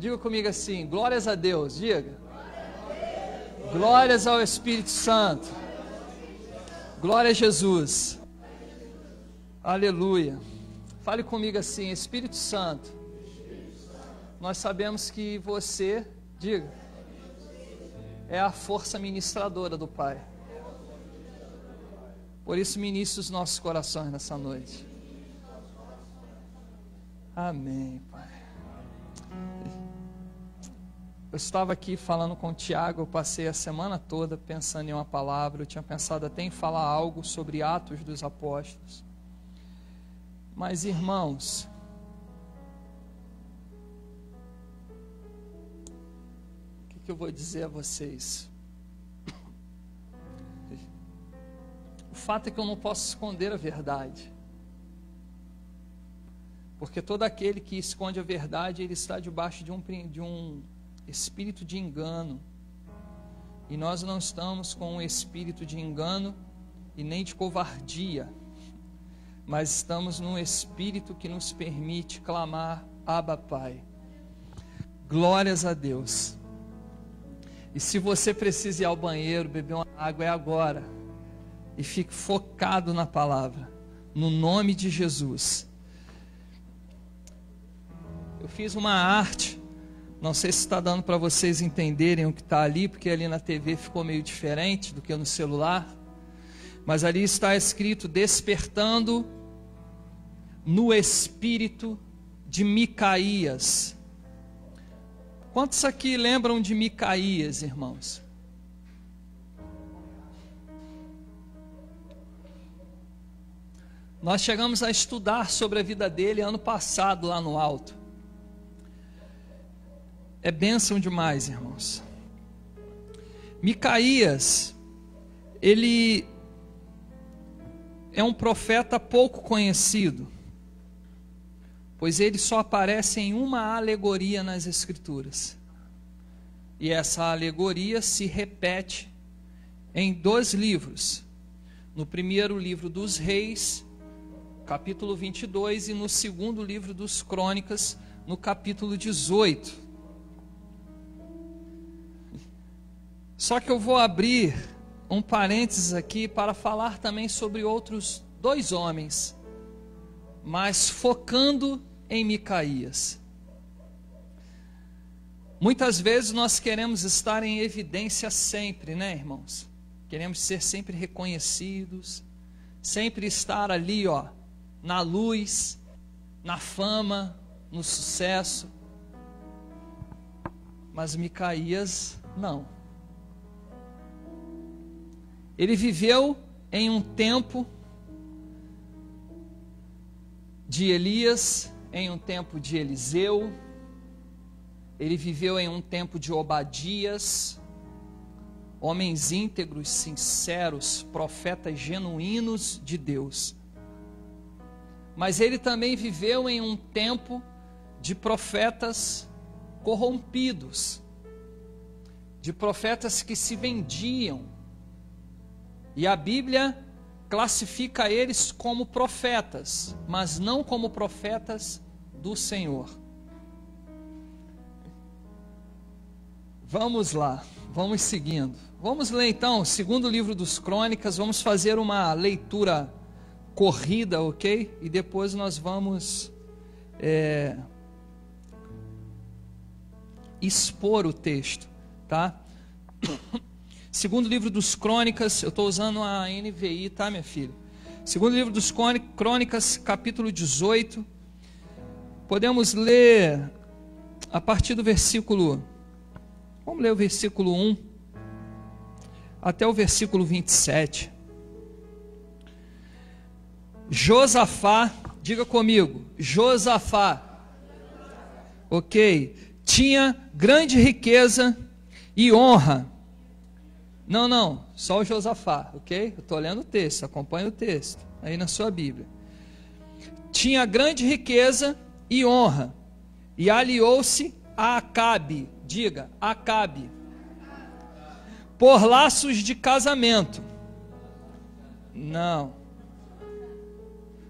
Diga comigo assim, glórias a Deus, diga. Glórias ao Espírito Santo. Glória a Jesus. Aleluia. Fale comigo assim, Espírito Santo. Nós sabemos que você, diga, é a força ministradora do Pai. Por isso, ministre os nossos corações nessa noite. Amém, Pai. Eu estava aqui falando com o Tiago, eu passei a semana toda pensando em uma palavra, eu tinha pensado até em falar algo sobre Atos dos Apóstolos. Mas, irmãos, o que eu vou dizer a vocês? O fato é que eu não posso esconder a verdade. Porque todo aquele que esconde a verdade, ele está debaixo de um espírito de engano. E nós não estamos com um espírito de engano e nem de covardia. Mas estamos num espírito que nos permite clamar, Abba, Pai. Glórias a Deus. E se você precisa ir ao banheiro, beber uma água, é agora. E fique focado na palavra, no nome de Jesus. Eu fiz uma arte, não sei se está dando para vocês entenderem o que está ali, porque ali na TV ficou meio diferente do que no celular. Mas ali está escrito, despertando no espírito de Micaías. Quantos aqui lembram de Micaías, irmãos? Nós chegamos a estudar sobre a vida dele ano passado lá no alto. É bênção demais, irmãos. Micaías, ele é um profeta pouco conhecido, pois ele só aparece em uma alegoria nas Escrituras. E essa alegoria se repete em 2 livros. No primeiro livro dos Reis, capítulo 22, e no segundo livro dos Crônicas, no capítulo 18. Só que eu vou abrir um parênteses aqui para falar também sobre outros 2 homens, mas focando em Micaías. Muitas vezes nós queremos estar em evidência sempre, né, irmãos? Queremos ser sempre reconhecidos, sempre estar ali, ó, na luz, na fama, no sucesso. Mas Micaías, não. Ele viveu em um tempo de Elias, em um tempo de Eliseu. Ele viveu em um tempo de Obadias, homens íntegros, sinceros, profetas genuínos de Deus. Mas ele também viveu em um tempo de profetas corrompidos, de profetas que se vendiam. E a Bíblia classifica eles como profetas, mas não como profetas do Senhor. Vamos lá, vamos seguindo. Vamos ler então o segundo livro dos Crônicas, vamos fazer uma leitura corrida, ok? E depois nós vamos expor o texto, tá? Segundo livro dos Crônicas, eu estou usando a NVI, tá, minha filha? Segundo livro dos Crônicas, capítulo 18. Podemos ler a partir do versículo... Vamos ler o versículo 1 até o versículo 27. Josafá, diga comigo, Josafá, ok, tinha grande riqueza e honra. Não, só o Josafá, ok? Eu estou lendo o texto, acompanha o texto, aí na sua Bíblia. Tinha grande riqueza e honra, e aliou-se a Acabe, diga, Acabe, por laços de casamento. Não.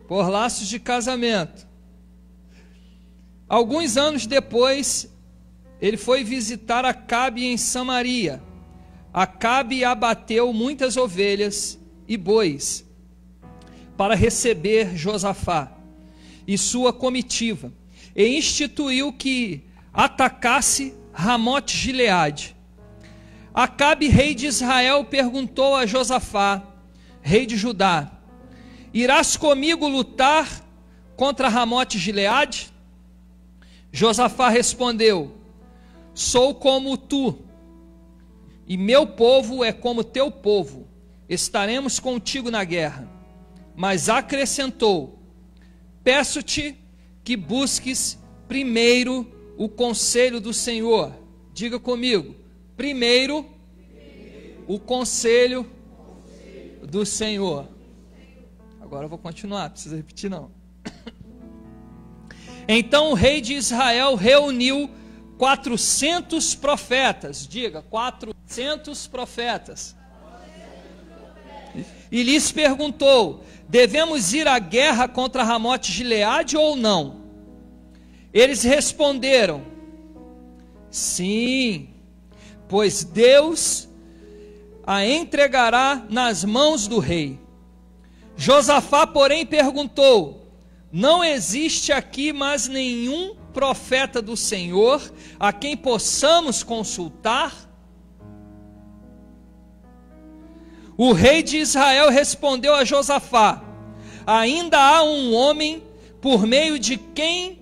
Por laços de casamento. Alguns anos depois, ele foi visitar Acabe em Samaria. Acabe abateu muitas ovelhas e bois para receber Josafá e sua comitiva, e instituiu que atacasse Ramote-Gileade. Acabe, rei de Israel, perguntou a Josafá, rei de Judá: irás comigo lutar contra Ramote-Gileade? Josafá respondeu: sou como tu, e meu povo é como teu povo, estaremos contigo na guerra. Mas acrescentou: peço-te que busques primeiro o conselho do Senhor. Diga comigo: primeiro o conselho do Senhor. Agora eu vou continuar, não precisa repetir não. Então o rei de Israel reuniu 400 profetas. Diga, 400 profetas. E lhes perguntou: devemos ir à guerra contra Ramote-Gileade ou não? Eles responderam: sim, pois Deus a entregará nas mãos do rei. Josafá, porém, perguntou: não existe aqui mais nenhum profeta do Senhor a quem possamos consultar? O rei de Israel respondeu a Josafá: ainda há um homem por meio de quem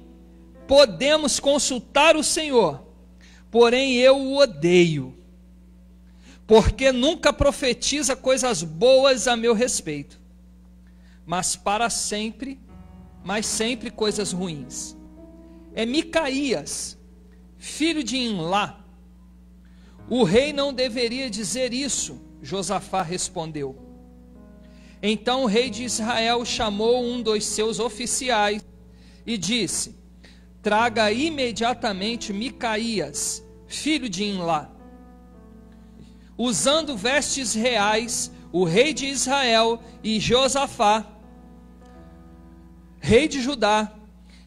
podemos consultar o Senhor, porém eu o odeio, porque nunca profetiza coisas boas a meu respeito, mas sempre coisas ruins. É Micaías, filho de Imlá. O rei não deveria dizer isso, Josafá respondeu. Então o rei de Israel chamou um dos seus oficiais e disse: traga imediatamente Micaías, filho de Imlá. Usando vestes reais, o rei de Israel e Josafá, rei de Judá,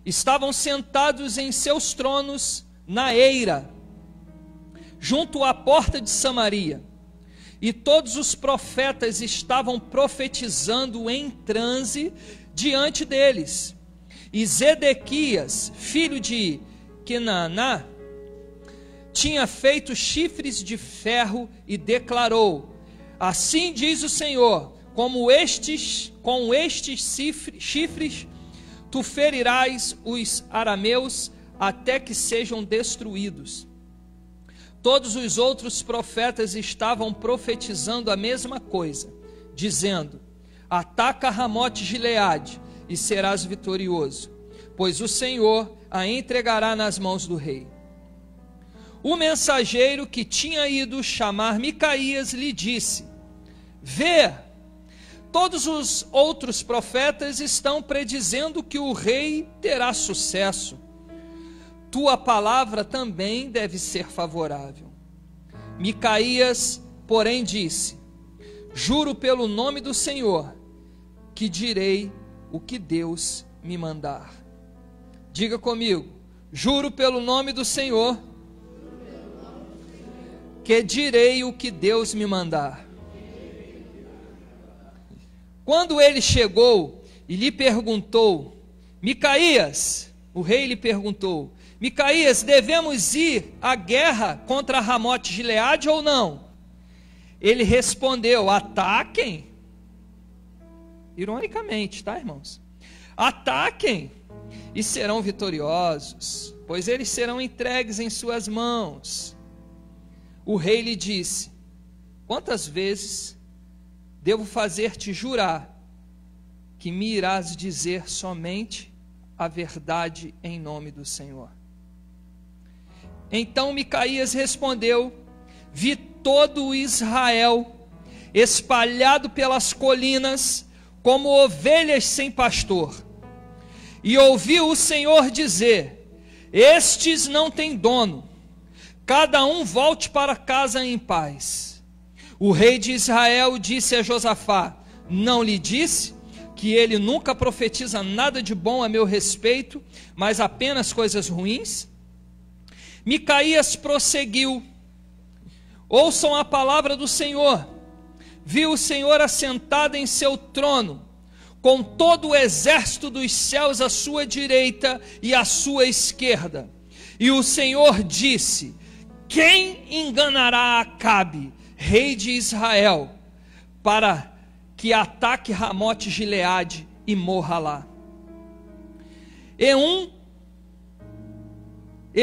estavam sentados em seus tronos na eira, junto à porta de Samaria. E todos os profetas estavam profetizando em transe diante deles. E Zedequias, filho de Quenaná, tinha feito chifres de ferro e declarou: assim diz o Senhor, com estes chifres tu ferirás os arameus até que sejam destruídos. Todos os outros profetas estavam profetizando a mesma coisa, dizendo: ataca Ramote-Gileade e serás vitorioso, pois o Senhor a entregará nas mãos do rei. O mensageiro que tinha ido chamar Micaías lhe disse: vê, todos os outros profetas estão predizendo que o rei terá sucesso. Tua palavra também deve ser favorável. Micaías, porém, disse: juro pelo nome do Senhor, que direi o que Deus me mandar. Diga comigo: juro pelo nome do Senhor, que direi o que Deus me mandar. Quando ele chegou e lhe perguntou, Micaías, o rei lhe perguntou: Micaías, devemos ir à guerra contra Ramote-Gileade ou não? Ele respondeu: ataquem. Ironicamente, tá, irmãos? Ataquem e serão vitoriosos, pois eles serão entregues em suas mãos. O rei lhe disse: quantas vezes devo fazer-te jurar que me irás dizer somente a verdade em nome do Senhor? Então Micaías respondeu: vi todo Israel espalhado pelas colinas como ovelhas sem pastor, e ouvi o Senhor dizer: estes não têm dono, cada um volte para casa em paz. O rei de Israel disse a Josafá: não lhe disse que ele nunca profetiza nada de bom a meu respeito, mas apenas coisas ruins? Micaías prosseguiu: ouçam a palavra do Senhor. Viu o Senhor assentado em seu trono, com todo o exército dos céus à sua direita e à sua esquerda. E o Senhor disse: quem enganará Acabe, rei de Israel, para que ataque Ramote Gileade e morra lá? E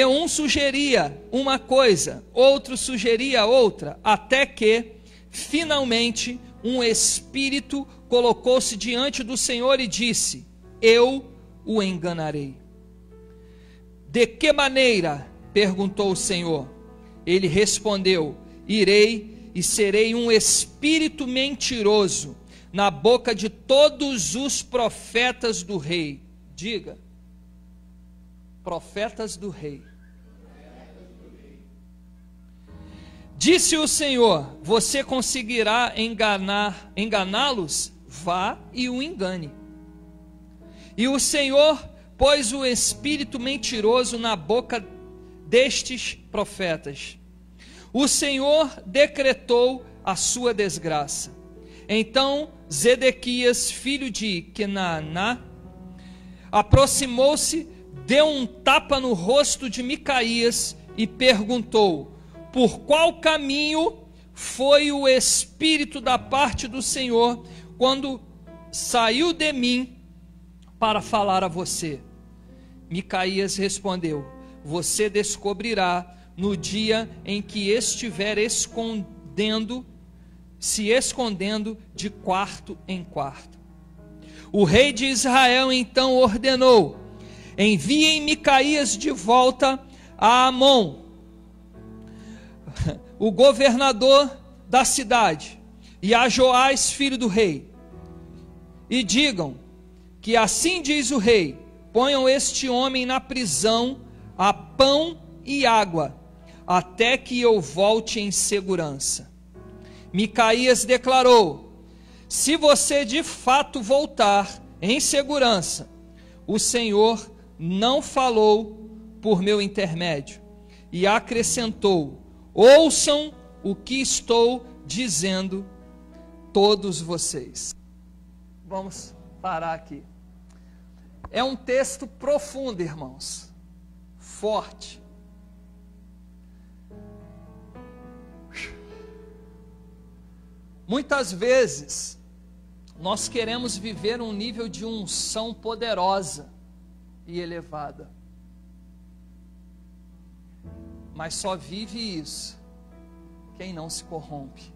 um sugeria uma coisa, outro sugeria outra, até que, finalmente, um espírito colocou-se diante do Senhor e disse: eu o enganarei. De que maneira? Perguntou o Senhor. Ele respondeu: irei e serei um espírito mentiroso na boca de todos os profetas do rei. Diga: profetas do rei. Disse o Senhor: você conseguirá enganá-los? Vá e o engane. E o Senhor pôs o espírito mentiroso na boca destes profetas. O Senhor decretou a sua desgraça. Então Zedequias, filho de Kenaná, aproximou-se, deu um tapa no rosto de Micaías e perguntou: por qual caminho foi o Espírito da parte do Senhor quando saiu de mim para falar a você? Micaías respondeu: você descobrirá no dia em que estiver se escondendo de quarto em quarto. O rei de Israel então ordenou: enviem Micaías de volta a Amon, o governador da cidade, e a Joás, filho do rei, e digam que assim diz o rei: ponham este homem na prisão a pão e água, até que eu volte em segurança. Micaías declarou: se você de fato voltar em segurança, o Senhor não falou por meu intermédio. E acrescentou: ouçam o que estou dizendo, todos vocês. Vamos parar aqui. É um texto profundo, irmãos, forte. Muitas vezes nós queremos viver um nível de unção poderosa e elevada, mas só vive isso quem não se corrompe,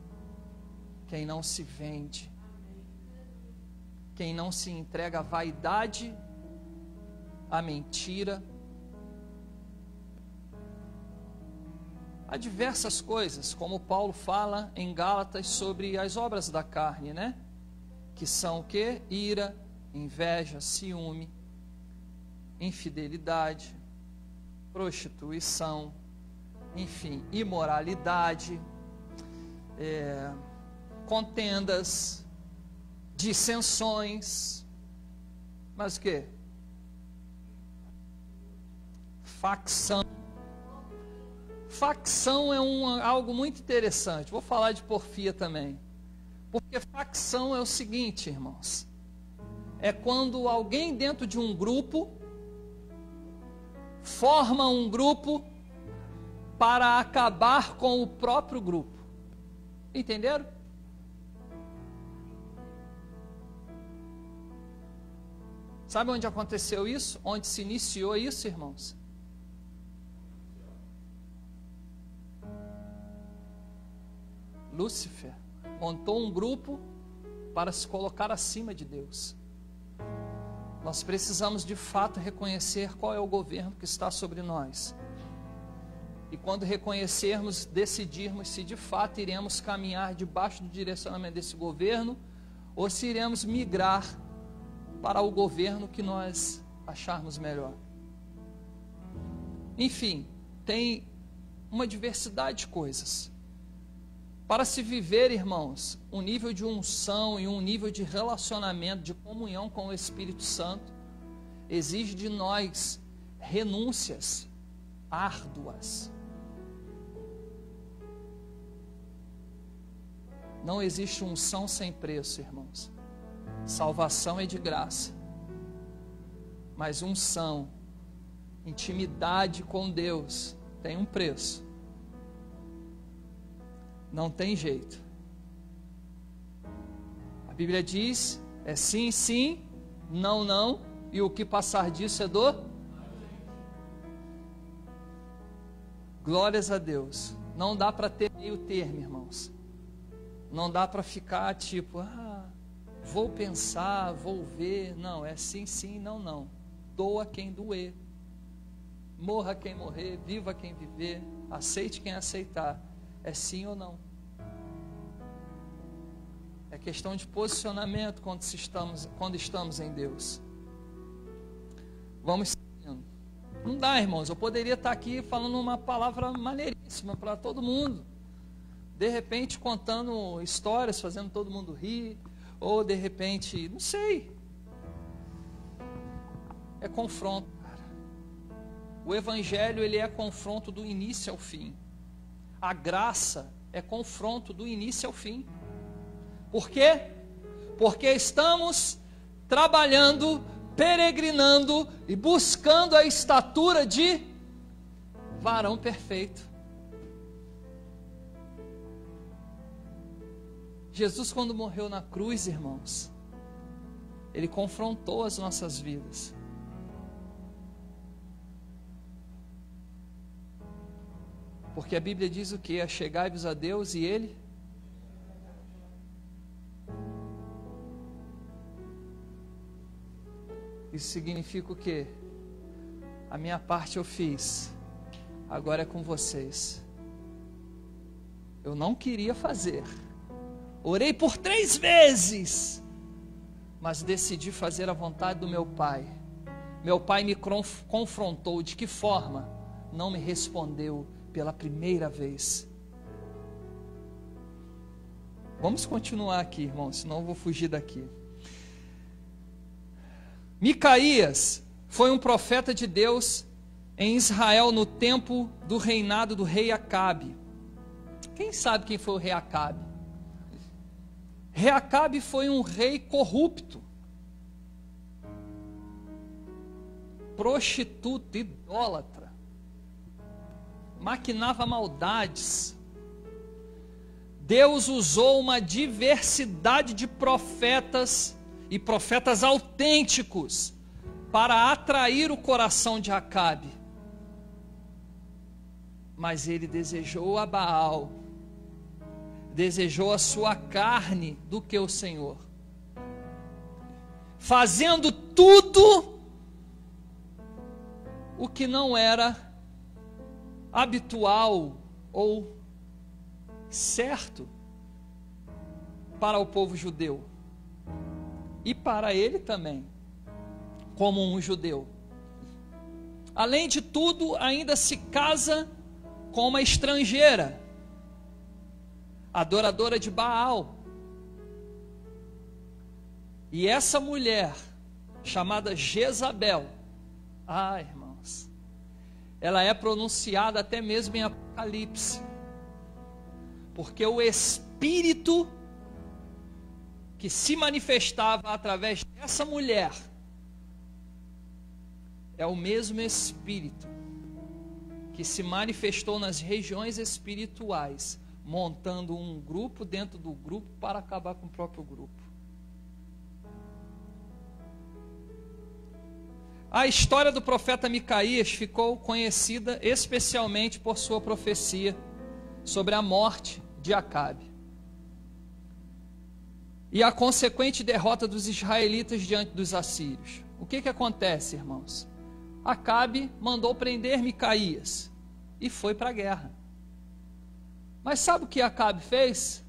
quem não se vende, quem não se entrega à vaidade, à mentira, há diversas coisas, como Paulo fala em Gálatas sobre as obras da carne, né? Que são o quê? Ira, inveja, ciúme, infidelidade, prostituição, enfim, imoralidade, contendas, dissensões, mas o quê? Facção. Facção é algo muito interessante. Vou falar de porfia também. Porque facção é o seguinte, irmãos: é quando alguém dentro de um grupo forma um grupo para acabar com o próprio grupo. Entenderam? Sabe onde aconteceu isso? Onde se iniciou isso, irmãos? Lúcifer montou um grupo para se colocar acima de Deus. Nós precisamos de fato reconhecer qual é o governo que está sobre nós. E quando reconhecermos, decidirmos se de fato iremos caminhar debaixo do direcionamento desse governo ou se iremos migrar para o governo que nós acharmos melhor. Enfim, tem uma diversidade de coisas. Para se viver, irmãos, um nível de unção e um nível de relacionamento, de comunhão com o Espírito Santo, exige de nós renúncias árduas. Não existe unção sem preço, irmãos. Salvação é de graça. Mas unção, intimidade com Deus, tem um preço. Não tem jeito. A Bíblia diz, é sim, sim, não, não, e o que passar disso é do... Glórias a Deus. Não dá para ter meio termo, irmãos. Não dá para ficar tipo, vou pensar, vou ver. Não, é sim, sim, não, não. Doa quem doer. Morra quem morrer, viva quem viver. Aceite quem aceitar. É sim ou não. É questão de posicionamento quando estamos em Deus. Vamos seguindo. Não dá, irmãos. Eu poderia estar aqui falando uma palavra maneiríssima para todo mundo. De repente contando histórias, fazendo todo mundo rir, ou de repente, não sei. É confronto, cara. O evangelho, ele é confronto do início ao fim. A graça é confronto do início ao fim. Por quê? Porque estamos trabalhando, peregrinando e buscando a estatura de varão perfeito. Jesus, quando morreu na cruz, irmãos, Ele confrontou as nossas vidas. Porque a Bíblia diz o quê? Achegai-vos a Deus e Ele... Isso significa o quê? A minha parte eu fiz, agora é com vocês. Eu não queria fazer. Orei por 3 vezes, mas decidi fazer a vontade do meu Pai. Meu Pai me confrontou. De que forma? Não me respondeu pela primeira vez. Vamos continuar aqui, irmãos, senão eu vou fugir daqui. Micaías foi um profeta de Deus em Israel no tempo do reinado do rei Acabe. Quem sabe quem foi o rei Acabe? Rei Acabe foi um rei corrupto, prostituto, idólatra, maquinava maldades. Deus usou uma diversidade de profetas e profetas autênticos para atrair o coração de Acabe. Mas ele desejou a Baal, desejou a sua carne do que o Senhor, fazendo tudo o que não era habitual ou certo para o povo judeu. E para ele também, como um judeu. Além de tudo, ainda se casa com uma estrangeira, adoradora de Baal. E essa mulher, chamada Jezabel, irmãos, ela é pronunciada até mesmo em Apocalipse, porque o espírito que se manifestava através dessa mulher é o mesmo espírito que se manifestou nas regiões espirituais, montando um grupo dentro do grupo para acabar com o próprio grupo. A história do profeta Micaías ficou conhecida especialmente por sua profecia sobre a morte de Acabe e a consequente derrota dos israelitas diante dos assírios. O que acontece, irmãos? Acabe mandou prender Micaías e foi para a guerra. Mas sabe o que Acabe fez?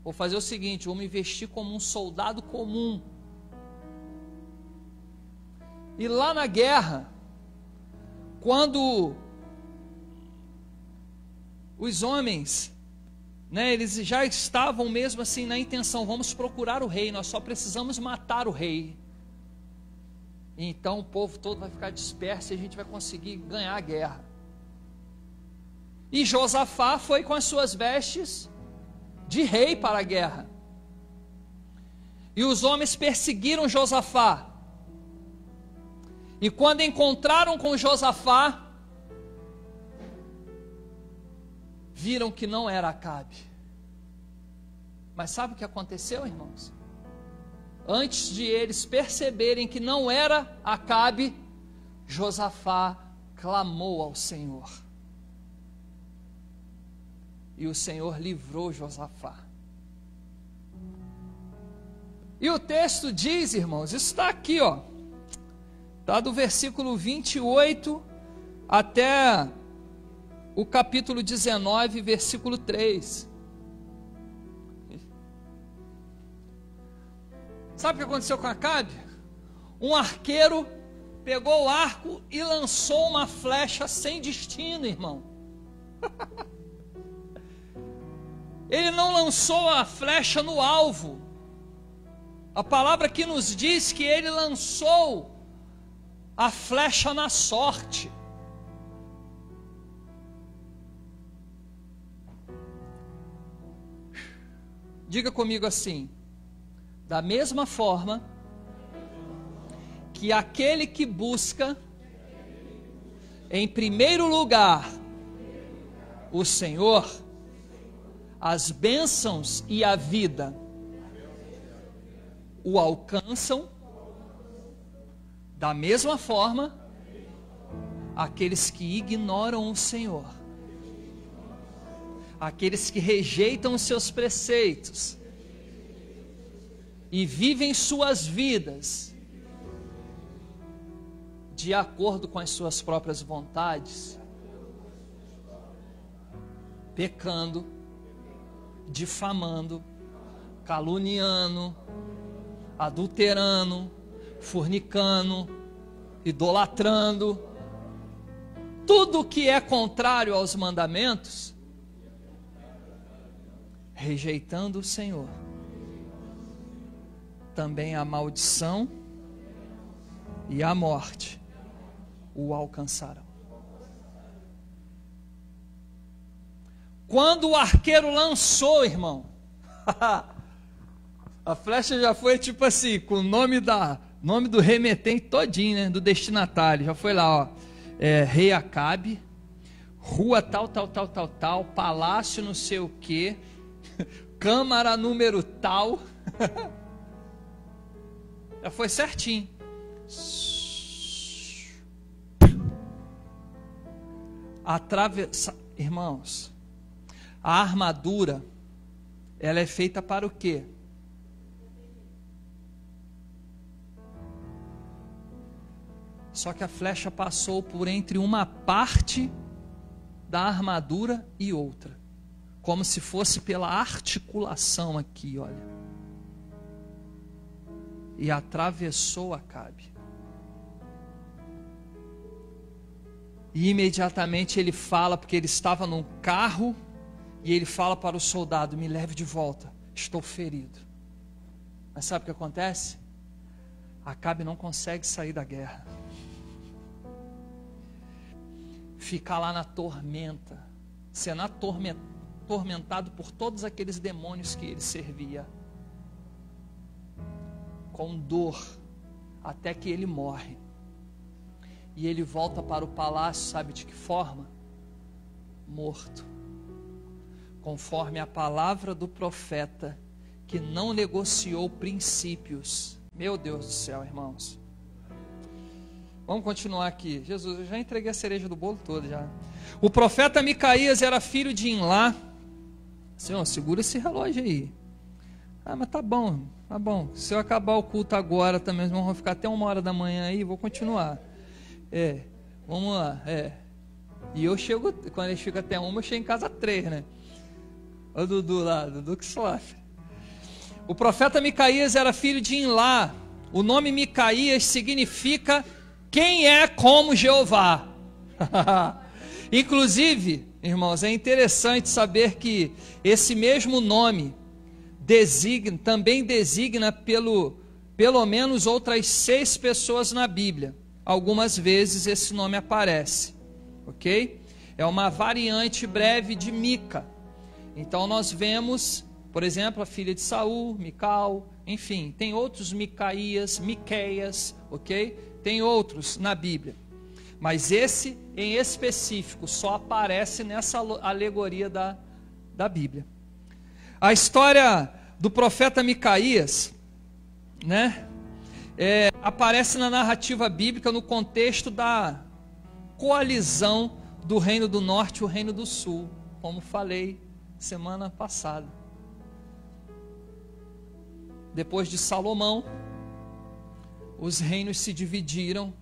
Vou fazer o seguinte, vou me vestir como um soldado comum. E lá na guerra, quando os homens, eles já estavam mesmo assim na intenção, vamos procurar o rei, nós só precisamos matar o rei. Então o povo todo vai ficar disperso e a gente vai conseguir ganhar a guerra. E Josafá foi com as suas vestes de rei para a guerra. E os homens perseguiram Josafá. E quando encontraram com Josafá, viram que não era Acabe. Mas sabe o que aconteceu, irmãos? Antes de eles perceberem que não era Acabe, Josafá clamou ao Senhor. E o Senhor livrou Josafá. E o texto diz, irmãos, isso está aqui, ó. Está do versículo 28 até o capítulo 19, versículo 3. Sabe o que aconteceu com Acabe? Um arqueiro pegou o arco e lançou uma flecha sem destino, irmão. Ele não lançou a flecha no alvo. A palavra aqui nos diz que ele lançou a flecha na sorte. Diga comigo assim: da mesma forma que aquele que busca em primeiro lugar o Senhor, as bênçãos e a vida o alcançam, da mesma forma, aqueles que ignoram o Senhor, aqueles que rejeitam os seus preceitos e vivem suas vidas de acordo com as suas próprias vontades, pecando, difamando, caluniando, adulterando, fornicando, idolatrando, tudo que é contrário aos mandamentos, rejeitando o Senhor, também a maldição e a morte o alcançarão. Quando o arqueiro lançou, irmão, a flecha já foi tipo assim, com o nome do remetente todinho, né, do destinatário, já foi lá, ó, Rei Acabe, rua tal, palácio não sei o que, câmara número tal, já foi certinho. Irmãos, a armadura, ela é feita para o quê? Só que a flecha passou por entre uma parte da armadura e outra, como se fosse pela articulação aqui, olha, e atravessou Acabe. E imediatamente ele fala, porque ele estava num carro, e ele fala para o soldado: me leve de volta, estou ferido. Mas sabe o que acontece? Acabe não consegue sair da guerra, fica lá na tormenta, sendo atormentado por todos aqueles demônios que ele servia, com dor, até que ele morre. E ele volta para o palácio, sabe de que forma? Morto, conforme a palavra do profeta, que não negociou princípios. Meu Deus do céu, irmãos. Vamos continuar aqui. Jesus, eu já entreguei a cereja do bolo todo já. O profeta Micaías era filho de Imlá. Senhor, segura esse relógio aí. Ah, mas tá bom. Se eu acabar o culto agora também, vamos ficar até 1h da manhã aí, vou continuar. Vamos lá. E eu chego, quando eles ficam até 1, eu chego em casa 3, né? O Dudu lá, Dudu que sofre. O profeta Micaías era filho de Imlá. O nome Micaías significa quem é como Jeová. Inclusive, irmãos, é interessante saber que esse mesmo nome também designa pelo menos outras 6 pessoas na Bíblia. Algumas vezes esse nome aparece, ok? é uma variante breve de Mica. Então nós vemos, por exemplo, a filha de Saul, Mical, enfim, tem outros Micaías, Miqueias, ok? Tem outros na Bíblia. Mas esse em específico só aparece nessa alegoria da Bíblia. A história do profeta Micaías, né, aparece na narrativa bíblica no contexto da coalizão do Reino do Norte e o Reino do Sul, como falei semana passada. Depois de Salomão, os reinos se dividiram,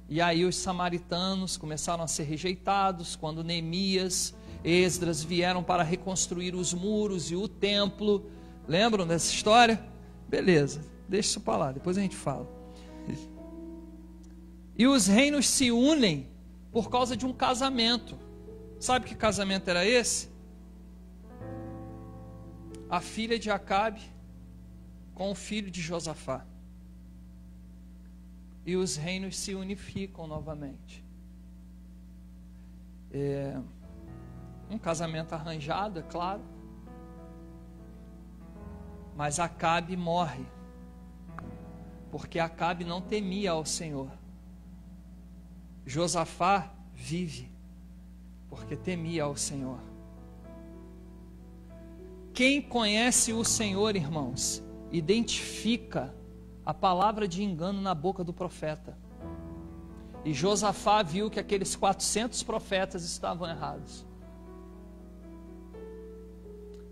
e aí os samaritanos começaram a ser rejeitados, quando Neemias, Esdras vieram para reconstruir os muros e o templo. Lembram dessa história? Beleza, deixa isso para lá, depois a gente fala. E os reinos se unem por causa de um casamento. Sabe que casamento era esse? A filha de Acabe com o filho de Josafá. E os reinos se unificam novamente. Um casamento arranjado, é claro. Mas Acabe morre, porque Acabe não temia ao Senhor. Josafá vive, porque temia ao Senhor. Quem conhece o Senhor, irmãos, identifica a palavra de engano na boca do profeta. E Josafá viu que aqueles 400 profetas estavam errados.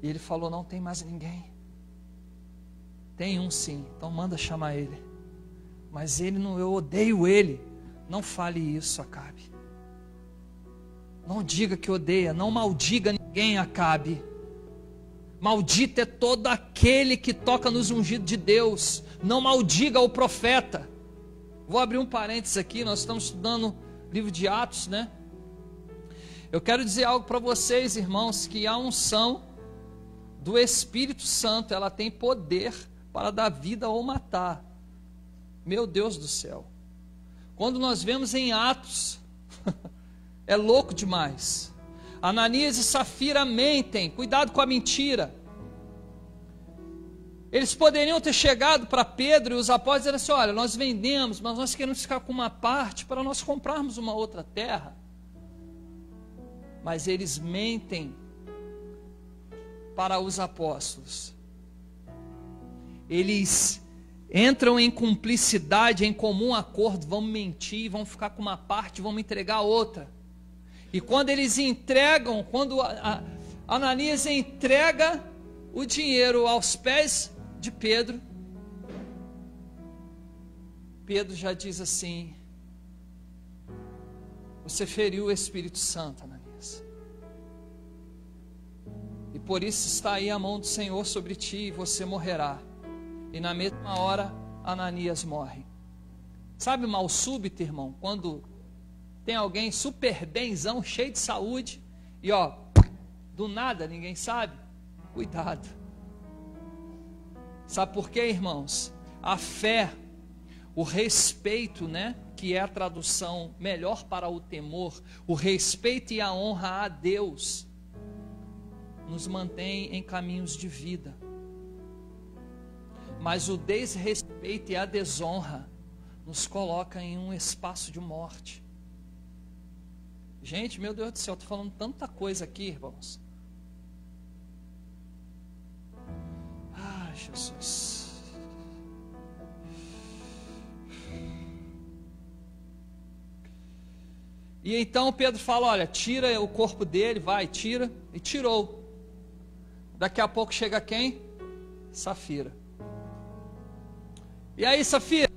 E ele falou: não tem mais ninguém. Tem um sim, então manda chamar ele. Mas ele não, eu odeio ele. Não fale isso, Acabe. Não diga que odeia, não maldiga ninguém, Acabe. Maldito é todo aquele que toca nos ungidos de Deus. Não maldiga o profeta. Vou abrir um parênteses aqui, nós estamos estudando o livro de Atos, né? Eu quero dizer algo para vocês, irmãos, que a unção do Espírito Santo, ela tem poder para dar vida ou matar. Meu Deus do céu. Quando nós vemos em Atos, é louco demais. Ananias e Safira mentem, cuidado com a mentira. Eles poderiam ter chegado para Pedro e os apóstolos e dizer assim: olha, nós vendemos, mas nós queremos ficar com uma parte para nós comprarmos uma outra terra. Mas eles mentem para os apóstolos. Eles entram em cumplicidade, em comum acordo, vão mentir, vão ficar com uma parte, vão entregar a outra. E quando eles entregam, quando Ananias entrega o dinheiro aos pés de Pedro, Pedro já diz assim: você feriu o Espírito Santo, Ananias, e por isso está aí a mão do Senhor sobre ti, e você morrerá. E na mesma hora Ananias morre. Sabe mal súbito, irmão? Quando tem alguém super benzão, cheio de saúde, e ó, do nada, ninguém sabe. Cuidado. Sabe por quê, irmãos? A fé, o respeito, né? Que é a tradução melhor para o temor, o respeito e a honra a Deus, nos mantém em caminhos de vida. Mas o desrespeito e a desonra nos coloca em um espaço de morte. Gente, meu Deus do céu, estou falando tanta coisa aqui, irmãos. Ah, Jesus. E então Pedro fala: olha, tira o corpo dele, vai, tira. E tirou. Daqui a pouco chega quem? Safira. E aí, Safira?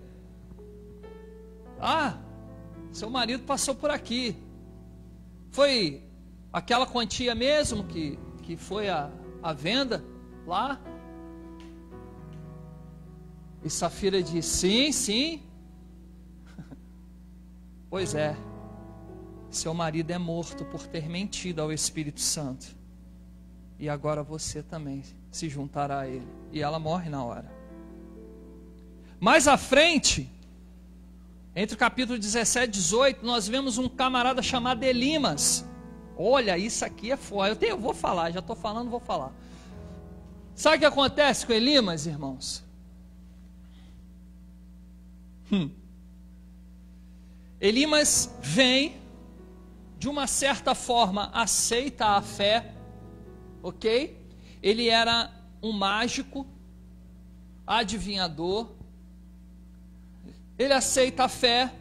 Ah, seu marido passou por aqui. Foi aquela quantia mesmo que foi a venda lá? E Safira diz: sim, sim. Pois é, seu marido é morto por ter mentido ao Espírito Santo. E agora você também se juntará a ele. E ela morre na hora. Mais à frente, entre o capítulo 17 e 18, nós vemos um camarada chamado Elimas. Olha, isso aqui é foda. Eu vou falar, já estou falando, vou falar. Sabe o que acontece com Elimas, irmãos? Elimas vem, de uma certa forma, aceita a fé, ok? Ele era um mágico, adivinhador, ele aceita a fé,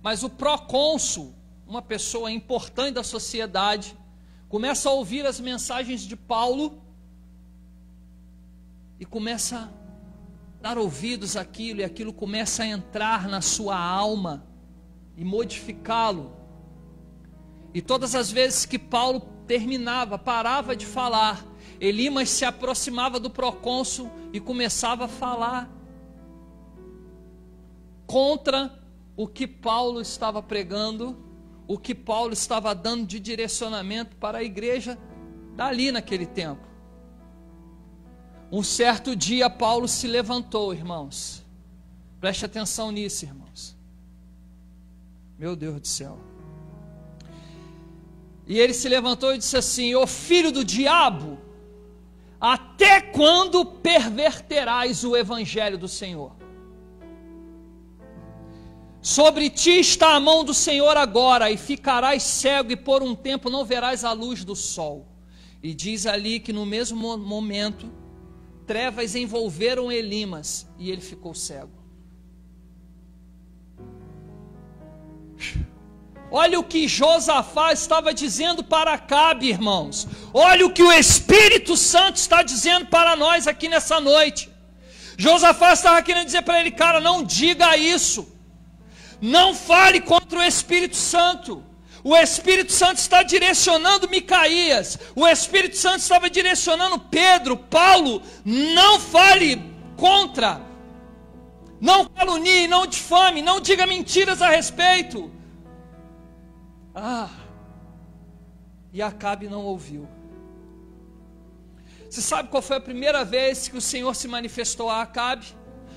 mas o procônsul, uma pessoa importante da sociedade, começa a ouvir as mensagens de Paulo e começa a dar ouvidos àquilo, e aquilo começa a entrar na sua alma e modificá-lo. E todas as vezes que Paulo terminava, parava de falar, Elimas se aproximava do procônsul e começava a falar contra o que Paulo estava pregando, o que Paulo estava dando de direcionamento para a igreja dali naquele tempo. Um certo dia Paulo se levantou, irmãos. Preste atenção nisso, irmãos. Meu Deus do céu. E ele se levantou e disse assim: ô filho do diabo, até quando perverterás o evangelho do Senhor? Sobre ti está a mão do Senhor agora, e ficarás cego, e por um tempo não verás a luz do sol. E diz ali que no mesmo momento, trevas envolveram Elimas, e ele ficou cego. Olha o que Josafá estava dizendo para Acabe, irmãos. Olha o que o Espírito Santo está dizendo para nós aqui nessa noite. Josafá estava querendo dizer para ele: cara, não diga isso. Não fale contra o Espírito Santo. O Espírito Santo está direcionando Micaías. O Espírito Santo estava direcionando Pedro, Paulo. Não fale contra. Não calunie, não difame, não diga mentiras a respeito. E Acabe não ouviu. Você sabe qual foi a primeira vez que o Senhor se manifestou a Acabe?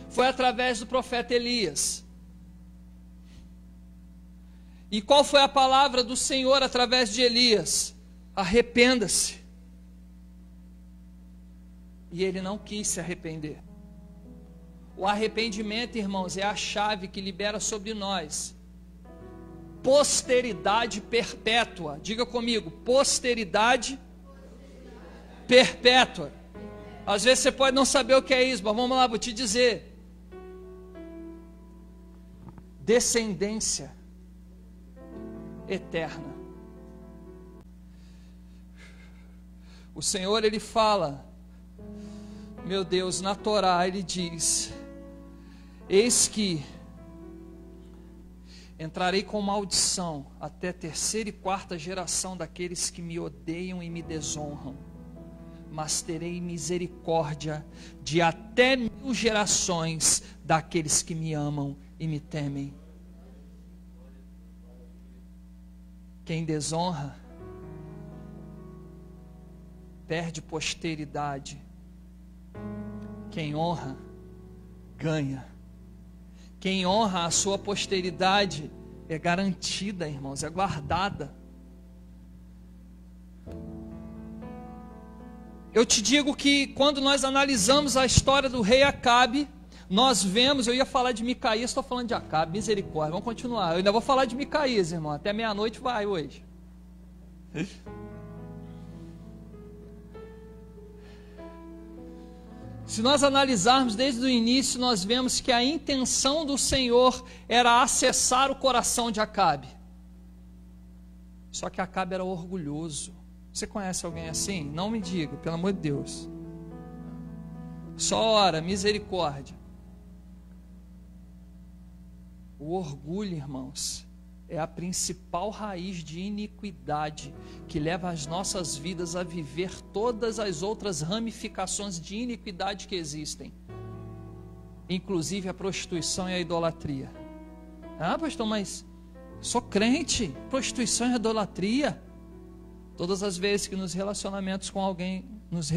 Foi através do profeta Elias. E qual foi a palavra do Senhor através de Elias? Arrependa-se. E ele não quis se arrepender. O arrependimento, irmãos, é a chave que libera sobre nós posteridade perpétua. Diga comigo: posteridade perpétua. Às vezes você pode não saber o que é isso, mas vamos lá, vou te dizer. Descendência eterna. O Senhor, Ele fala, meu Deus, na Torá, Ele diz: eis que entrarei com maldição até a terceira e quarta geração daqueles que me odeiam e me desonram, mas terei misericórdia de até 1000 gerações daqueles que me amam e me temem. Quem desonra perde posteridade. Quem honra ganha. Quem honra a sua posteridade é garantida, irmãos, é guardada. Eu te digo que quando nós analisamos a história do rei Acabe, nós vemos, eu ia falar de Micaías, estou falando de Acabe, misericórdia, vamos continuar. Eu ainda vou falar de Micaías, irmão, até meia-noite vai hoje. Se nós analisarmos desde o início, nós vemos que a intenção do Senhor era acessar o coração de Acabe. Só que Acabe era orgulhoso. Você conhece alguém assim? Não me diga, pelo amor de Deus. Só ora, misericórdia. O orgulho, irmãos, é a principal raiz de iniquidade que leva as nossas vidas a viver todas as outras ramificações de iniquidade que existem, inclusive a prostituição e a idolatria. Ah, pastor, mas sou crente, prostituição e idolatria. Todas as vezes que nos relacionamentos com alguém, nos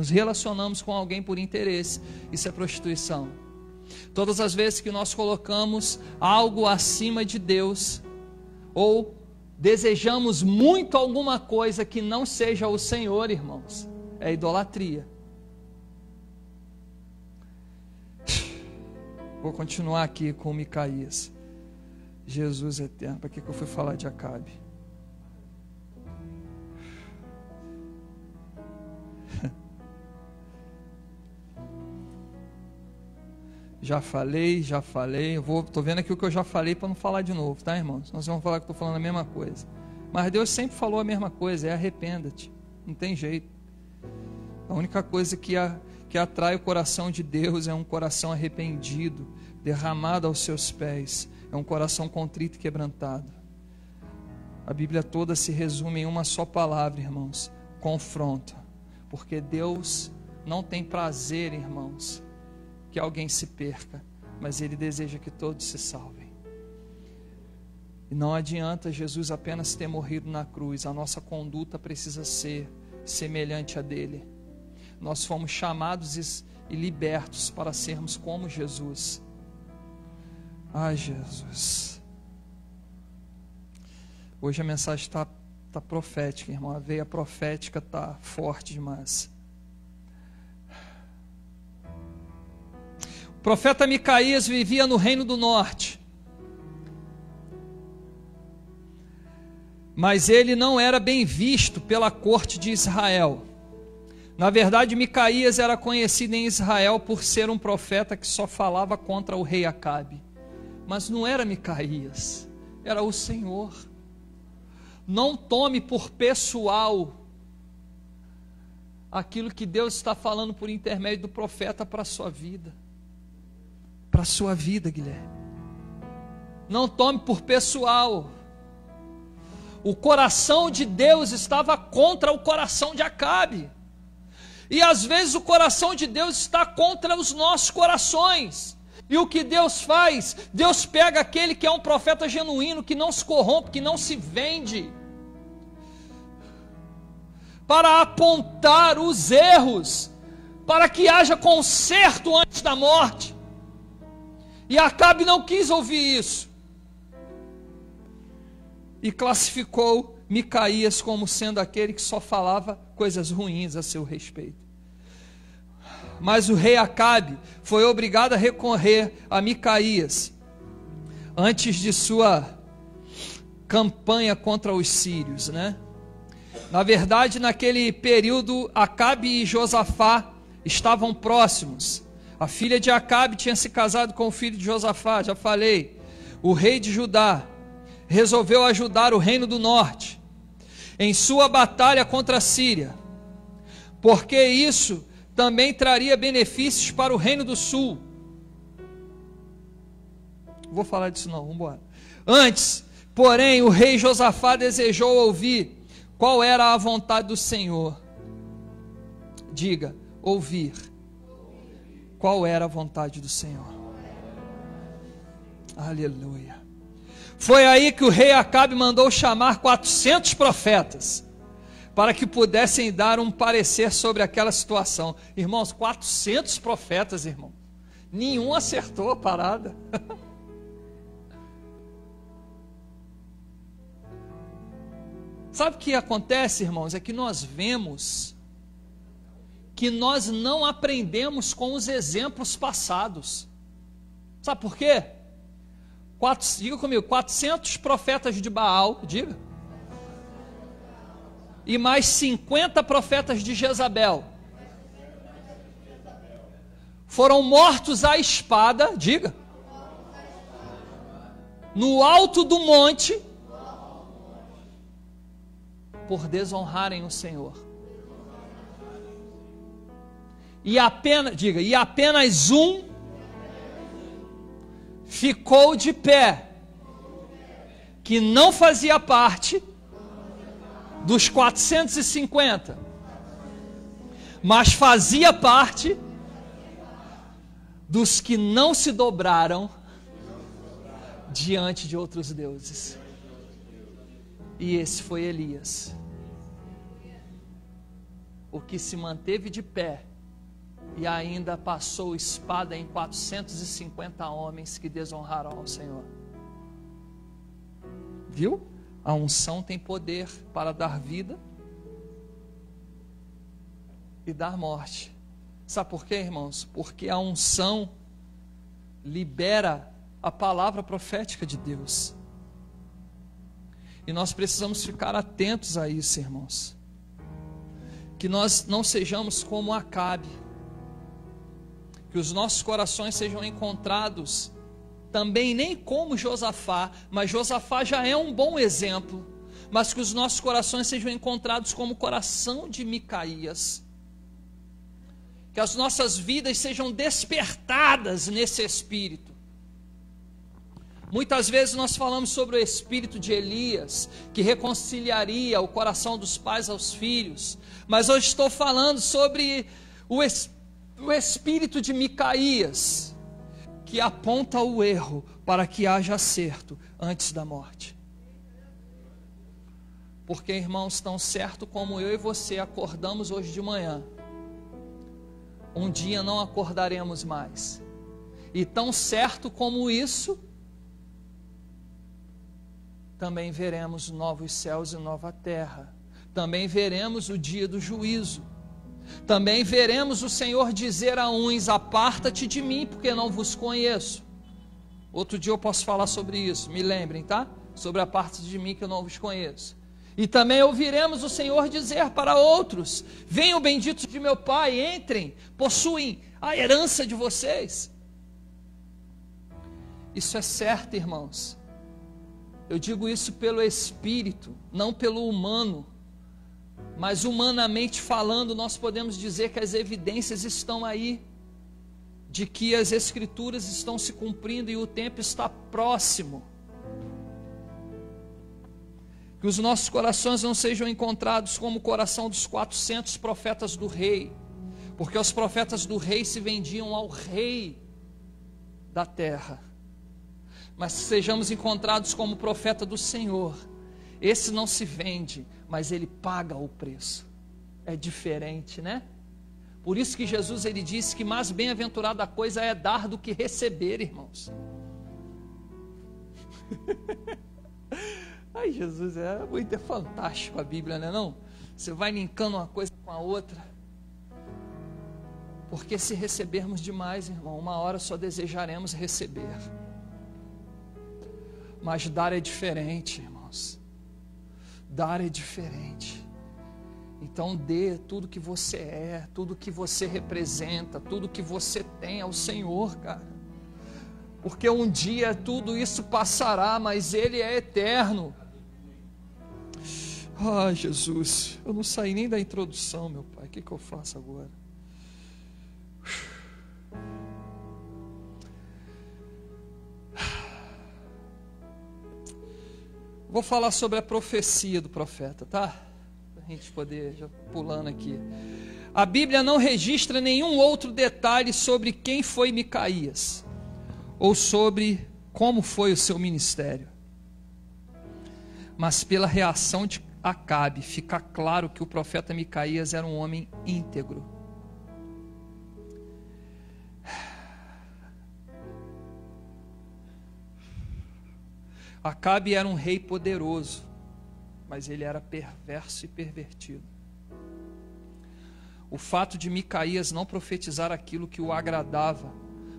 relacionamos com alguém por interesse, isso é prostituição. Todas as vezes que nós colocamos algo acima de Deus, ou desejamos muito alguma coisa que não seja o Senhor, irmãos, é idolatria. Vou continuar aqui com Micaías. Jesus eterno, para que eu fui falar de Acabe? Já falei, estou vendo aqui o que eu já falei para não falar de novo, tá, irmãos? Nós vamos falar que estou falando a mesma coisa. Mas Deus sempre falou a mesma coisa, é arrependa-te. Não tem jeito. A única coisa que atrai o coração de Deus é um coração arrependido, derramado aos seus pés. É um coração contrito e quebrantado. A Bíblia toda se resume em uma só palavra, irmãos: confronto. Porque Deus não tem prazer, irmãos, que alguém se perca, mas Ele deseja que todos se salvem. E não adianta Jesus apenas ter morrido na cruz, a nossa conduta precisa ser semelhante à dele. Nós fomos chamados e libertos para sermos como Jesus. Ai, Jesus. Hoje a mensagem está profética, irmão. A veia profética está forte demais. O profeta Micaías vivia no reino do norte, mas ele não era bem visto pela corte de Israel. Na verdade, Micaías era conhecido em Israel por ser um profeta que só falava contra o rei Acabe. Mas não era Micaías, era o Senhor. Não tome por pessoal aquilo que Deus está falando por intermédio do profeta para a sua vida. Para a sua vida, Guilherme. Não tome por pessoal. O coração de Deus estava contra o coração de Acabe. E às vezes o coração de Deus está contra os nossos corações. E o que Deus faz? Deus pega aquele que é um profeta genuíno, que não se corrompe, que não se vende, para apontar os erros, para que haja conserto antes da morte. E Acabe não quis ouvir isso. E classificou Micaías como sendo aquele que só falava coisas ruins a seu respeito. Mas o rei Acabe foi obrigado a recorrer a Micaías antes de sua campanha contra os sírios, né? Na verdade, naquele período, Acabe e Josafá estavam próximos. A filha de Acabe tinha se casado com o filho de Josafá, já falei. O rei de Judá resolveu ajudar o reino do norte em sua batalha contra a Síria, porque isso também traria benefícios para o reino do sul. Vou falar disso não, vamos embora. Antes, porém, o rei Josafá desejou ouvir qual era a vontade do Senhor. Diga, ouvir. Qual era a vontade do Senhor? Aleluia. Foi aí que o rei Acabe mandou chamar 400 profetas, para que pudessem dar um parecer sobre aquela situação. Irmãos, 400 profetas, irmão. Nenhum acertou a parada. Sabe o que acontece, irmãos? É que nós vemos que nós não aprendemos com os exemplos passados. Sabe por quê? Diga comigo, 400 profetas de Baal, diga. E mais 50 profetas de Jezabel foram mortos à espada, diga, no alto do monte, por desonrarem o Senhor. E apenas um ficou de pé, que não fazia parte dos 450, mas fazia parte dos que não se dobraram diante de outros deuses. E esse foi Elias, o que se manteve de pé e ainda passou espada em 450 homens que desonraram ao Senhor. Viu? A unção tem poder para dar vida e dar morte. Sabe por quê, irmãos? Porque a unção libera a palavra profética de Deus. E nós precisamos ficar atentos a isso, irmãos. Que nós não sejamos como Acabe. Que os nossos corações sejam encontrados também nem como Josafá, mas Josafá já é um bom exemplo. Mas que os nossos corações sejam encontrados como o coração de Micaías. Que as nossas vidas sejam despertadas nesse espírito. Muitas vezes nós falamos sobre o espírito de Elias, que reconciliaria o coração dos pais aos filhos. Mas hoje estou falando sobre o espírito de Micaías, que aponta o erro para que haja acerto antes da morte. Porque, irmãos, tão certo como eu e você acordamos hoje de manhã, um dia não acordaremos mais. E tão certo como isso, também veremos novos céus e nova terra. Também veremos o dia do juízo. Também veremos o Senhor dizer a uns: aparta-te de mim, porque não vos conheço. Outro dia eu posso falar sobre isso, me lembrem, tá? Sobre aparta-te de mim, que eu não vos conheço. E também ouviremos o Senhor dizer para outros: venham benditos de meu Pai, entrem, possuem a herança de vocês. Isso é certo, irmãos. Eu digo isso pelo Espírito, não pelo humano. Mas humanamente falando, nós podemos dizer que as evidências estão aí, de que as Escrituras estão se cumprindo e o tempo está próximo. Que os nossos corações não sejam encontrados como o coração dos 400 profetas do rei, porque os profetas do rei se vendiam ao rei da terra. Mas sejamos encontrados como o profeta do Senhor. Esse não se vende, mas ele paga o preço. É diferente, né? Por isso que Jesus ele disse que mais bem-aventurada coisa é dar do que receber, irmãos. Ai, Jesus, é fantástico a Bíblia, não é não? Você vai linkando uma coisa com a outra. Porque se recebermos demais, irmão, uma hora só desejaremos receber. Mas dar é diferente, irmãos. Dar é diferente. Então dê tudo que você é, tudo que você representa, tudo que você tem ao Senhor, cara. Porque um dia tudo isso passará, mas Ele é eterno. Ah, Jesus, eu não saí nem da introdução, meu Pai. O que eu faço agora? Vou falar sobre a profecia do profeta, tá? Para a gente poder, já pulando aqui. A Bíblia não registra nenhum outro detalhe sobre quem foi Micaías, ou sobre como foi o seu ministério. Mas pela reação de Acabe, fica claro que o profeta Micaías era um homem íntegro. Acabe era um rei poderoso, mas ele era perverso e pervertido. O fato de Micaías não profetizar aquilo que o agradava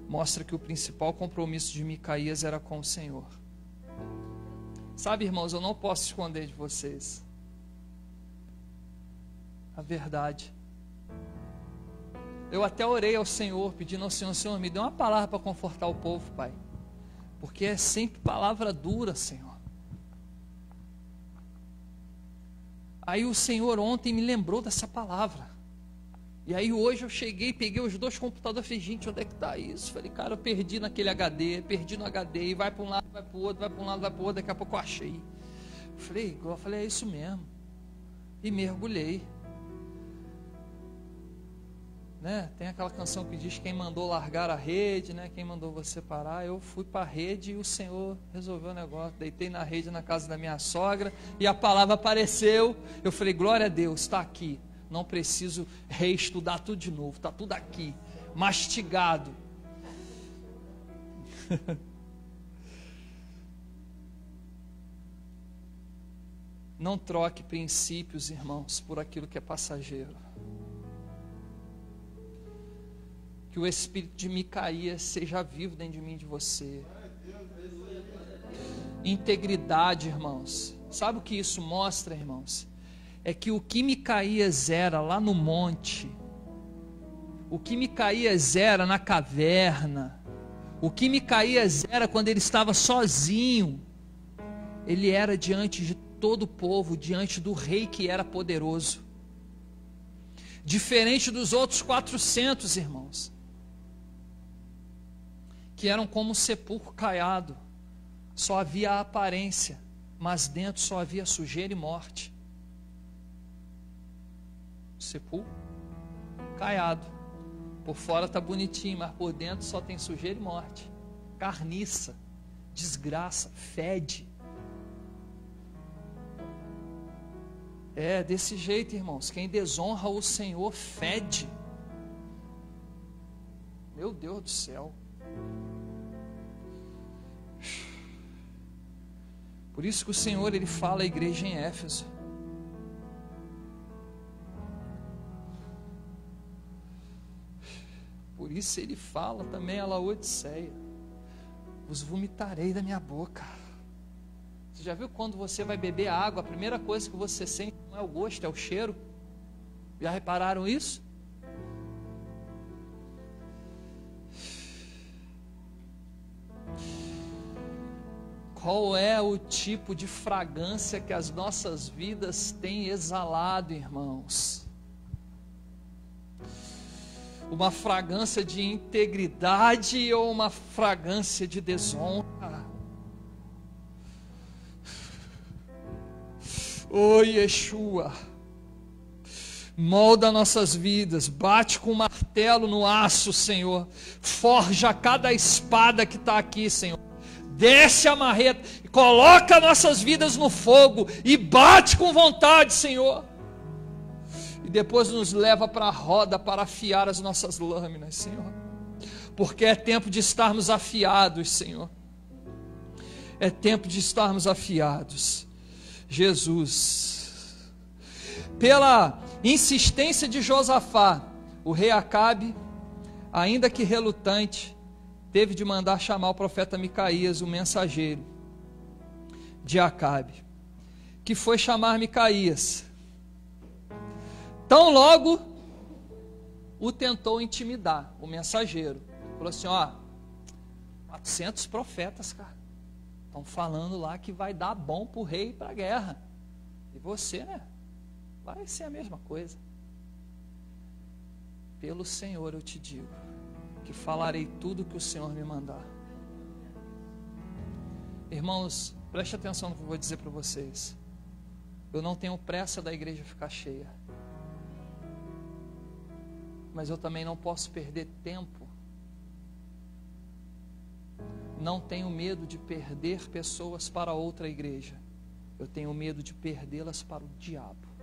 mostra que o principal compromisso de Micaías era com o Senhor. Sabe, irmãos, eu não posso esconder de vocês a verdade. Eu até orei ao Senhor, pedindo ao Senhor: Senhor, me dê uma palavra para confortar o povo, Pai. Porque é sempre palavra dura, Senhor. Aí o Senhor ontem me lembrou dessa palavra. E aí hoje eu cheguei, peguei os dois computadores, falei: gente, onde é que está isso? Falei: cara, eu perdi naquele HD, perdi no HD, e vai para um lado, vai para o outro, vai para um lado, vai para o outro, daqui a pouco eu achei. Falei: é isso mesmo. E mergulhei. Né? Tem aquela canção que diz: quem mandou largar a rede, né? Quem mandou você parar. Eu fui para a rede e o Senhor resolveu o negócio. Deitei na rede na casa da minha sogra e a palavra apareceu. Eu falei: glória a Deus, está aqui. Não preciso reestudar tudo de novo, está tudo aqui, mastigado. Não troque princípios, irmãos, por aquilo que é passageiro. Que o espírito de Micaías seja vivo dentro de mim e de você. Integridade, irmãos. Sabe o que isso mostra, irmãos? É que o que Micaías era lá no monte, o que Micaías era na caverna, o que Micaías era quando ele estava sozinho, ele era diante de todo o povo, diante do rei que era poderoso. Diferente dos outros 400, irmãos, que eram como um sepulcro caiado. Só havia a aparência, mas dentro só havia sujeira e morte. Sepulcro caiado. Por fora está bonitinho, mas por dentro só tem sujeira e morte. Carniça, desgraça, fede. É desse jeito, irmãos. Quem desonra o Senhor fede. Meu Deus do céu. Por isso que o Senhor, Ele fala à igreja em Éfeso. Por isso Ele fala também a Laodiceia: vos vomitarei da minha boca. Você já viu quando você vai beber água, a primeira coisa que você sente não é o gosto, é o cheiro? Já repararam isso? Qual é o tipo de fragrância que as nossas vidas têm exalado, irmãos? Uma fragrância de integridade ou uma fragrância de desonra? Ô Yeshua, molda nossas vidas, bate com o martelo no aço, Senhor, forja cada espada que está aqui, Senhor. Desce a marreta, coloca nossas vidas no fogo e bate com vontade, Senhor. E depois nos leva para a roda para afiar as nossas lâminas, Senhor. Porque é tempo de estarmos afiados, Senhor. É tempo de estarmos afiados. Jesus. Pela insistência de Josafá, o rei Acabe, ainda que relutante, teve de mandar chamar o profeta Micaías, o mensageiro de Acabe, que foi chamar Micaías. Tão logo o tentou intimidar, o mensageiro. Falou assim: ó, 400 profetas, cara, estão falando lá que vai dar bom para o rei e para a guerra. E você, né? Vai ser a mesma coisa. Pelo Senhor eu te digo, que falarei tudo que o Senhor me mandar. Irmãos, preste atenção no que eu vou dizer para vocês. Eu não tenho pressa da igreja ficar cheia, mas eu também não posso perder tempo. Não tenho medo de perder pessoas para outra igreja. Eu tenho medo de perdê-las para o diabo.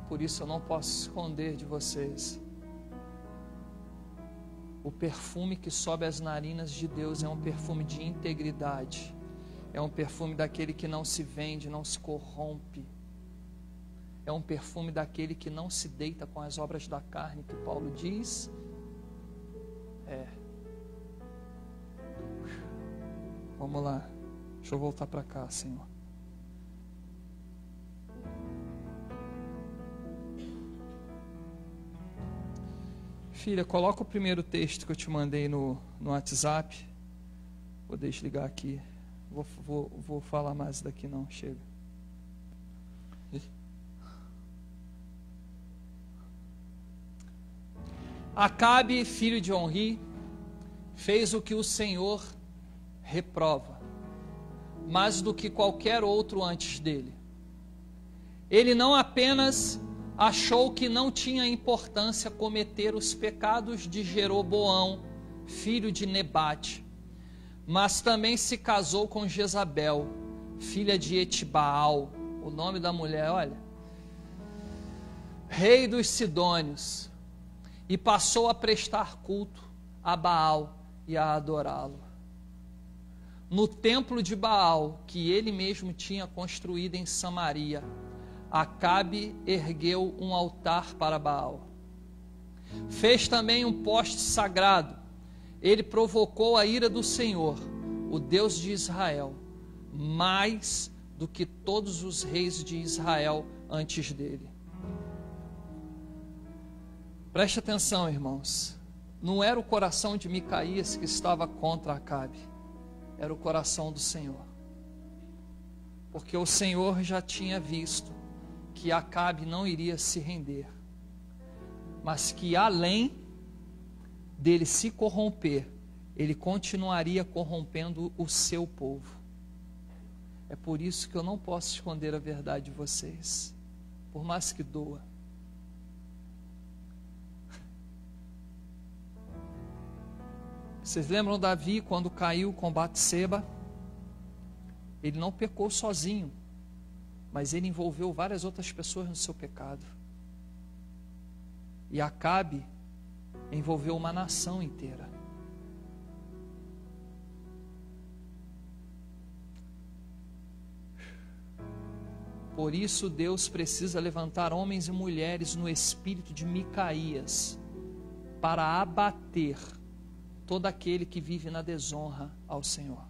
Por isso eu não posso esconder de vocês. O perfume que sobe às narinas de Deus é um perfume de integridade. É um perfume daquele que não se vende, não se corrompe. É um perfume daquele que não se deita com as obras da carne, que Paulo diz. Vamos lá. Deixa eu voltar para cá, Senhor. Filha, coloca o primeiro texto que eu te mandei no WhatsApp. Vou desligar aqui. Vou falar mais daqui não, chega. Acabe, filho de Onri, fez o que o Senhor reprova, mais do que qualquer outro antes dele. Ele não apenas achou que não tinha importância cometer os pecados de Jeroboão, filho de Nebate, mas também se casou com Jezabel, filha de Etibaal, o nome da mulher, olha, rei dos Sidônios, e passou a prestar culto a Baal e a adorá-lo. No templo de Baal, que ele mesmo tinha construído em Samaria, Acabe ergueu um altar para Baal. Fez também um poste sagrado. Ele provocou a ira do Senhor, o Deus de Israel, mais do que todos os reis de Israel antes dele. Preste atenção, irmãos. Não era o coração de Micaías que estava contra Acabe, era o coração do Senhor. Porque o Senhor já tinha visto que Acabe não iria se render, mas que além dele se corromper, ele continuaria corrompendo o seu povo. É por isso que eu não posso esconder a verdade de vocês, por mais que doa. Vocês lembram Davi quando caiu com Batseba? Ele não pecou sozinho, mas ele envolveu várias outras pessoas no seu pecado. E Acabe envolveu uma nação inteira. Por isso Deus precisa levantar homens e mulheres no espírito de Micaías para abater todo aquele que vive na desonra ao Senhor.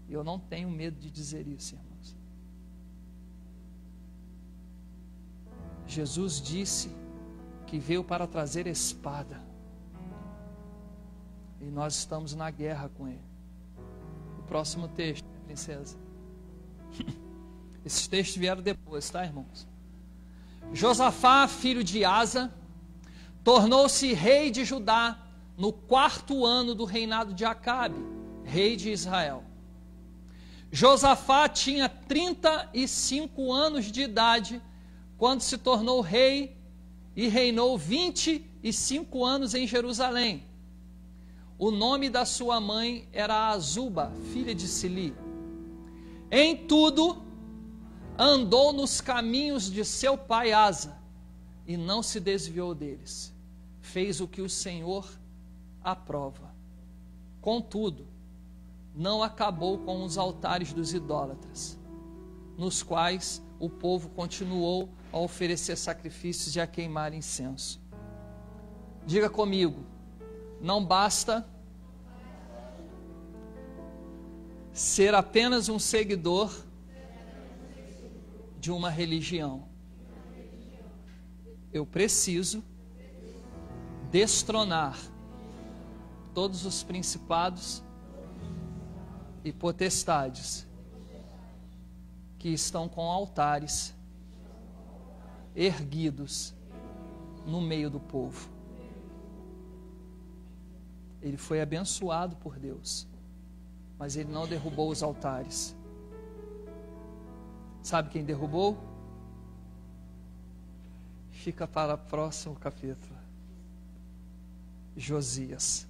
E eu não tenho medo de dizer isso, irmãos. Jesus disse que veio para trazer espada. E nós estamos na guerra com ele. O próximo texto, princesa. Esses textos vieram depois, tá, irmãos? Josafá, filho de Asa, tornou-se rei de Judá no 4º ano do reinado de Acabe, rei de Israel. Josafá tinha 35 anos de idade quando se tornou rei e reinou 25 anos em Jerusalém. O nome da sua mãe era Azuba, filha de Sili. Em tudo, andou nos caminhos de seu pai Asa e não se desviou deles. Fez o que o Senhor aprova. Contudo, não acabou com os altares dos idólatras, nos quais o povo continuou a oferecer sacrifícios e a queimar incenso. Diga comigo, não basta ser apenas um seguidor de uma religião. Eu preciso destronar todos os principados e potestades que estão com altares erguidos no meio do povo. Ele foi abençoado por Deus, mas ele não derrubou os altares. Sabe quem derrubou? Fica para o próximo capítulo. Josias.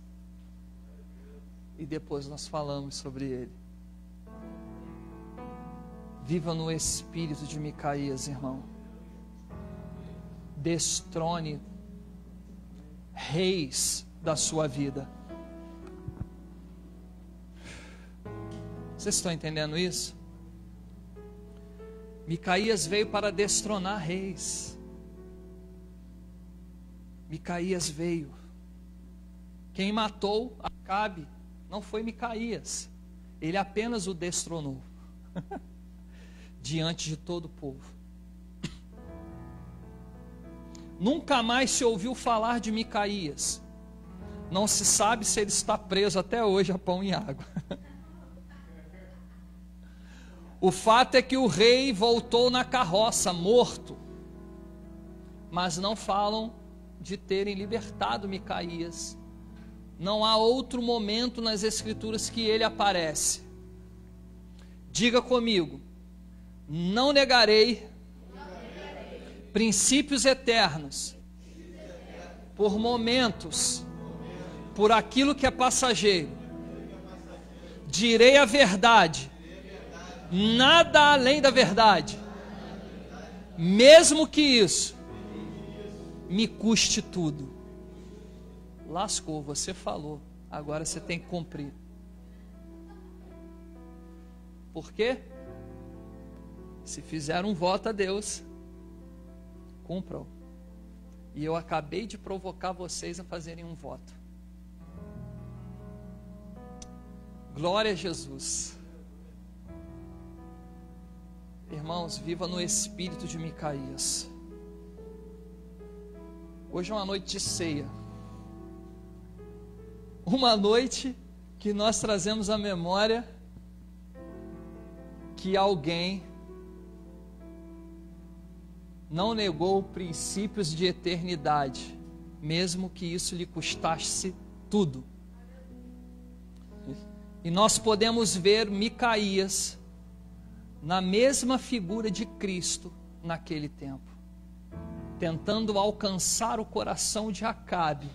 E depois nós falamos sobre ele. Viva no espírito de Micaías, irmão. Destrone reis da sua vida. Vocês estão entendendo isso? Micaías veio para destronar reis. Micaías veio. Quem matou Acabe não foi Micaías. Ele apenas o destronou diante de todo o povo. Nunca mais se ouviu falar de Micaías. Não se sabe se ele está preso até hoje a pão e água. O fato é que o rei voltou na carroça, morto. Mas não falam de terem libertado Micaías. Não há outro momento nas Escrituras que ele aparece. Diga comigo, não negarei princípios eternos por momentos, por aquilo que é passageiro. Direi a verdade, nada além da verdade, mesmo que isso me custe tudo. Lascou, você falou. agora você tem que cumprir. Por quê? Se fizeram um voto a Deus, cumpram. E eu acabei de provocar vocês a fazerem um voto. Glória a Jesus. Irmãos, viva no espírito de Micaías. Hoje é uma noite de ceia. Uma noite que nós trazemos à memória que alguém não negou princípios de eternidade, mesmo que isso lhe custasse tudo. E nós podemos ver Micaías na mesma figura de Cristo naquele tempo, tentando alcançar o coração de Acabe,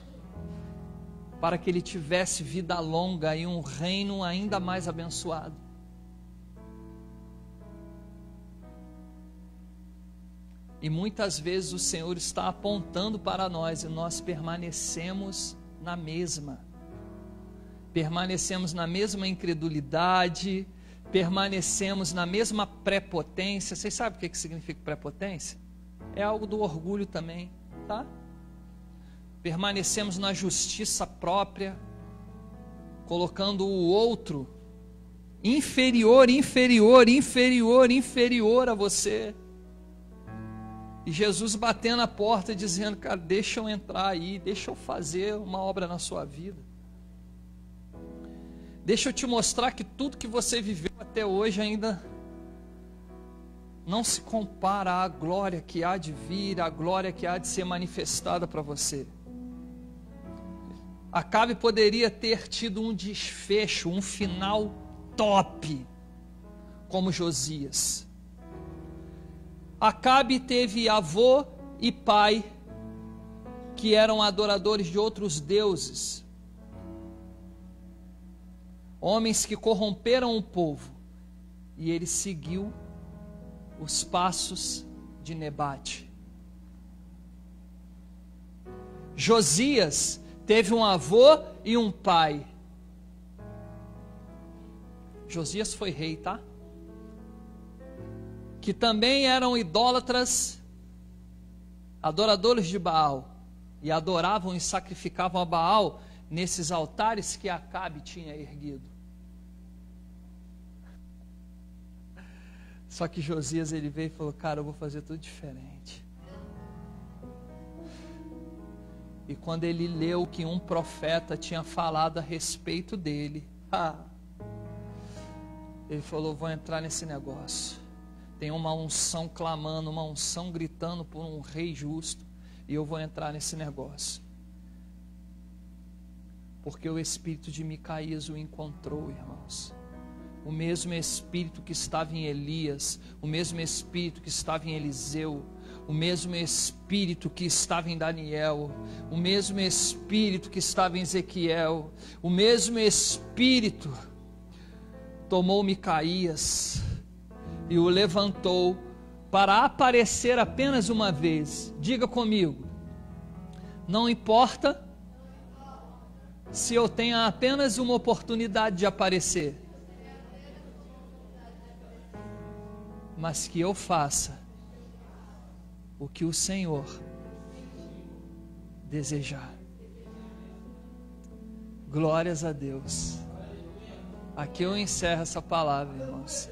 para que ele tivesse vida longa e um reino ainda mais abençoado. E muitas vezes o Senhor está apontando para nós e nós permanecemos na mesma. Permanecemos na mesma incredulidade, permanecemos na mesma prepotência. Vocês sabem o que significa prepotência? É algo do orgulho também, tá? Permanecemos na justiça própria, colocando o outro inferior a você. E Jesus batendo a porta dizendo, cara, deixa eu entrar aí, deixa eu fazer uma obra na sua vida. Deixa eu te mostrar que tudo que você viveu até hoje ainda não se compara à glória que há de vir, à glória que há de ser manifestada para você. Acabe poderia ter tido um desfecho, um final top, como Josias. Acabe teve avô e pai que eram adoradores de outros deuses, homens que corromperam o povo, e ele seguiu os passos de Nebate. Josias teve um avô e um pai. Josias foi rei, tá? Que também eram idólatras, adoradores de Baal, e adoravam e sacrificavam a Baal nesses altares que Acabe tinha erguido. Só que Josias, ele veio e falou, cara, eu vou fazer tudo diferente. E quando ele leu que um profeta tinha falado a respeito dele, ele falou, vou entrar nesse negócio. Tem uma unção clamando, uma unção gritando por um rei justo, e eu vou entrar nesse negócio. Porque o espírito de Micaías o encontrou, irmãos. O mesmo espírito que estava em Elias, o mesmo espírito que estava em Eliseu, o mesmo espírito que estava em Daniel, o mesmo espírito que estava em Ezequiel, o mesmo espírito tomou Micaías e o levantou para aparecer apenas uma vez. Diga comigo, não importa se eu tenho apenas uma oportunidade de aparecer, mas que eu faça o que o Senhor desejar. Glórias a Deus. Aqui eu encerro essa palavra, irmãos.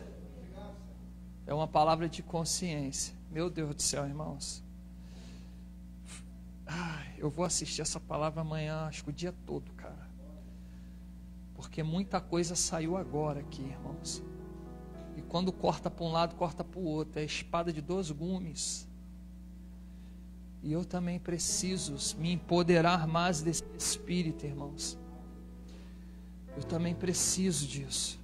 É uma palavra de consciência. Meu Deus do céu, irmãos. Eu vou assistir essa palavra amanhã, acho que o dia todo, cara. Porque muita coisa saiu agora aqui, irmãos. E quando corta para um lado, corta para o outro. É a espada de 2 gumes. E eu também preciso me empoderar mais desse espírito, irmãos. Eu também preciso disso.